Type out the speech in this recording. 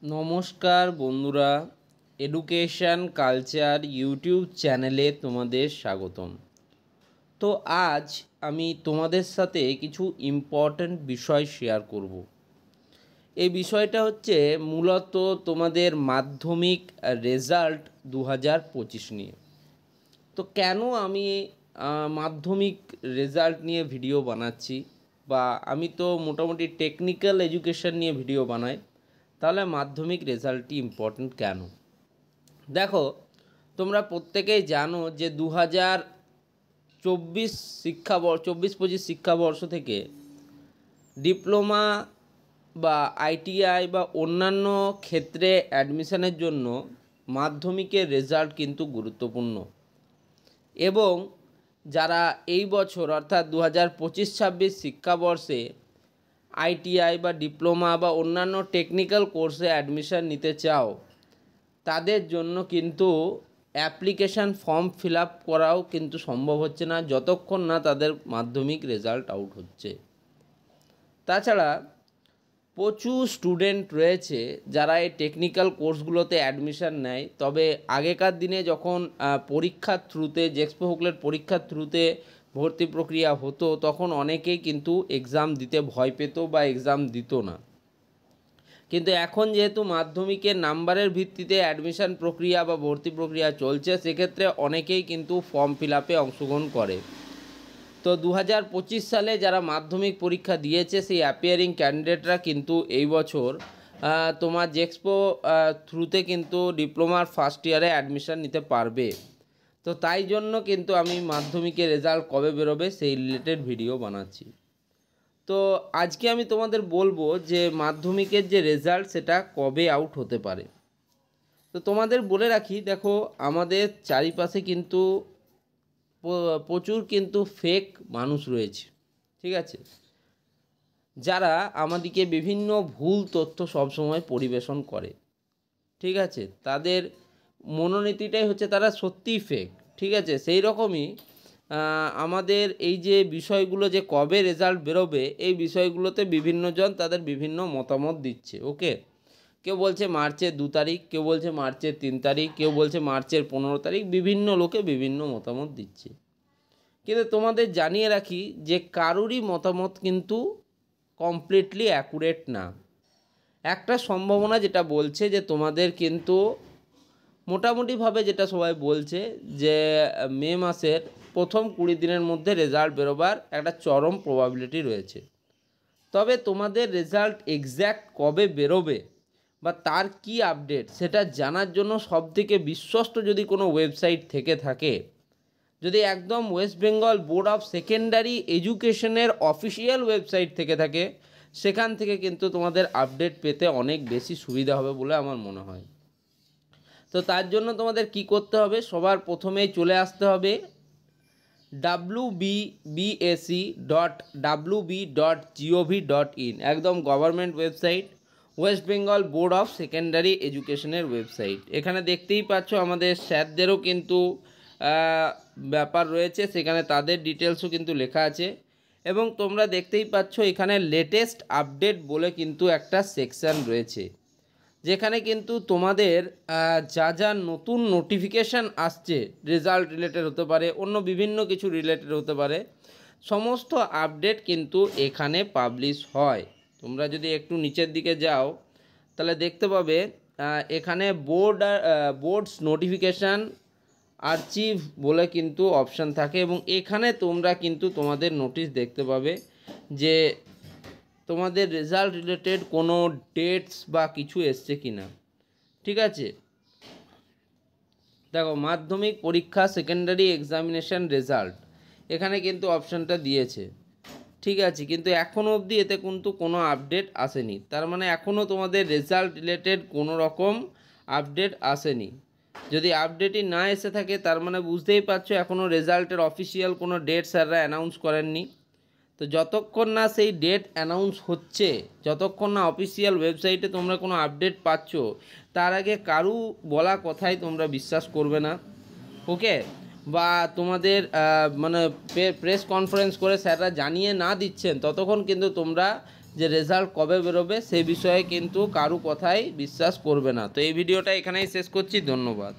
নমস্কার বন্ধুরা, education culture YouTube চ্যানেলে তোমাদের স্বাগতম। তো আজ আমি তোমাদের সাথে কিছু ইম্পর্ট্যান্ট বিষয় শেয়ার করব। এই বিষয়টা হচ্ছে মূলত তোমাদের মাধ্যমিক রেজাল্ট 2025 নিয়ে। তো কেন আমি মাধ্যমিক রেজাল্ট নিয়ে ভিডিও বানাচ্ছি, বা আমি তো মোটামুটি টেকনিক্যাল এডুকেশন নিয়ে ভিডিও বানাই, তাহলে মাধ্যমিক রেজাল্টটি ইম্পর্ট্যান্ট কেন? দেখো, তোমরা প্রত্যেকেই জানো যে 2024-25 শিক্ষাবর্ষ থেকে ডিপ্লোমা বা আইটিআই বা অন্যান্য ক্ষেত্রে অ্যাডমিশনের জন্য মাধ্যমিকের রেজাল্ট কিন্তু গুরুত্বপূর্ণ। এবং যারা এই বছর অর্থাৎ 2025-26 শিক্ষাবর্ষে আইটিআই বা ডিপ্লোমা বা অন্যান্য টেকনিক্যাল কোর্সে অ্যাডমিশন নিতে চাও, তাদের জন্য কিন্তু অ্যাপ্লিকেশান ফর্ম ফিল আপ করাও কিন্তু সম্ভব হচ্ছে না যতক্ষণ না তাদের মাধ্যমিক রেজাল্ট আউট হচ্ছে। তাছাড়া প্রচুর স্টুডেন্ট রয়েছে যারা এই টেকনিক্যাল কোর্সগুলোতে অ্যাডমিশন নেয়, তবে আগেকার দিনে যখন পরীক্ষার থ্রুতে জেক্সপো হুকলেট পরীক্ষার থ্রুতে ভর্তি প্রক্রিয়া হতো, তখন অনেকেই কিন্তু এক্সাম দিতে ভয় পেত বা এক্সাম দিত না। কিন্তু এখন যেহেতু মাধ্যমিকের নাম্বারের ভিত্তিতে অ্যাডমিশন প্রক্রিয়া বা ভর্তি প্রক্রিয়া চলছে, সেক্ষেত্রে অনেকেই কিন্তু ফর্ম ফিল আপে অংশগ্রহণ করে। তো 2025 সালে যারা মাধ্যমিক পরীক্ষা দিয়েছে সেই অ্যাপিয়ারিং ক্যান্ডিডেটরা কিন্তু এই বছর তোমার জেক্সপো থ্রুতে কিন্তু ডিপ্লোমার ফার্স্ট ইয়ারে অ্যাডমিশন নিতে পারবে। তো তাই জন্য কিন্তু আমি মাধ্যমিকের রেজাল্ট কবে বেরোবে সেই রিলেটেড ভিডিও বানাচ্ছি। তো আজকে আমি তোমাদের বলবো যে মাধ্যমিকের যে রেজাল্ট সেটা কবে আউট হতে পারে। তো তোমাদের বলে রাখি, দেখো আমাদের চারিপাশে কিন্তু প্রচুর কিন্তু ফেক মানুষ রয়েছে, ঠিক আছে, যারা আমাদেরকে বিভিন্ন ভুল তথ্য সবসময় পরিবেশন করে, ঠিক আছে। তাদের মনোনীতিটাই হচ্ছে তারা সত্যিই ফেক, ঠিক আছে। সেই রকমই আমাদের এই যে বিষয়গুলো যে কবে রেজাল্ট বেরোবে, এই বিষয়গুলোতে বিভিন্নজন তাদের বিভিন্ন মতামত দিচ্ছে। ওকে, কেউ বলছে মার্চের 2 তারিখ, কেউ বলছে মার্চের 3 তারিখ, কেউ বলছে মার্চের 15 তারিখ, বিভিন্ন লোকে বিভিন্ন মতামত দিচ্ছে। কিন্তু তোমাদের জানিয়ে রাখি যে কারুরই মতামত কিন্তু কমপ্লিটলি অ্যাকুরেট না। একটা সম্ভাবনা যেটা বলছে যে তোমাদের কিন্তু মোটামুটিভাবে যেটা সবাই বলছে যে মে মাসের প্রথম 20 দিনের মধ্যে রেজাল্ট বেরোবার একটা চরম প্রবাবিলিটি রয়েছে। তবে তোমাদের রেজাল্ট এক্স্যাক্ট কবে বেরোবে বা তার কি আপডেট সেটা জানার জন্য সবথেকে বিশ্বস্ত যদি কোনো ওয়েবসাইট থেকে থাকে, যদি একদম West Bengal board of secondary এডুকেশনের অফিসিয়াল ওয়েবসাইট থেকে থাকে, সেখান থেকে কিন্তু তোমাদের আপডেট পেতে অনেক বেশি সুবিধা হবে বলে আমার মনে হয়। তো তার জন্য তোমাদের কি করতে হবে, সবার প্রথমেই চলে আসতে হবে wbbsc.wb.gov.in, একদম government website, West Bengal board of secondary এডুকেশনের ওয়েবসাইট। এখানে দেখতেই পাচ্ছ আমাদের স্যারদেরও কিন্তু ব্যাপার রয়েছে, সেখানে তাদের ডিটেলসও কিন্তু লেখা আছে। এবং তোমরা দেখতেই পাচ্ছ এখানে লেটেস্ট আপডেট বলে কিন্তু একটা সেকশান রয়েছে, যেখানে কিন্তু তোমাদের যা যা নতুন নোটিফিকেশান আসছে, রেজাল্ট রিলেটেড হতে পারে, অন্য বিভিন্ন কিছু রিলেটেড হতে পারে, সমস্ত আপডেট কিন্তু এখানে পাবলিশ হয়। তোমরা যদি একটু নিচের দিকে যাও তাহলে দেখতে পাবে এখানে বোর্ডস নোটিফিকেশান আর্চিভ বলে কিন্তু অপশান থাকে, এবং এখানে তোমরা কিন্তু তোমাদের নোটিশ দেখতে পাবে যে তোমাদের রেজাল্ট রিলেটেড কোনো ডেটস বা কিছু এসছে কি না, ঠিক আছে। দেখো, মাধ্যমিক পরীক্ষা সেকেন্ডারি এক্সামিনেশান রেজাল্ট, এখানে কিন্তু অপশানটা দিয়েছে, ঠিক আছে, কিন্তু এখনও অবধি এতে কিন্তু কোনো আপডেট আসেনি। তার মানে এখনও তোমাদের রেজাল্ট রিলেটেড কোনো রকম আপডেট আসেনি। যদি আপডেটই না এসে থাকে তার মানে বুঝতেই পারছো এখনও রেজাল্টের অফিসিয়াল কোনো ডেট স্যাররা অ্যানাউন্স করেননি। তো যতক্ষণ না সেই ডেট অ্যানাউন্স হচ্ছে, যতক্ষণ না অফিসিয়াল ওয়েবসাইটে তোমরা কোনো আপডেট পাচ্ছ, তার আগে কারু বলা কথাই তোমরা বিশ্বাস করবে না। ওকে, বা তোমাদের মানে প্রেস কনফারেন্স করে স্যাররা জানিয়ে না দিচ্ছেন, ততক্ষণ কিন্তু তোমরা যে রেজাল্ট কবে বেরোবে সেই বিষয়ে কিন্তু কারো কথাই বিশ্বাস করবে না। তো এই ভিডিওটা এখানেই শেষ করছি। ধন্যবাদ।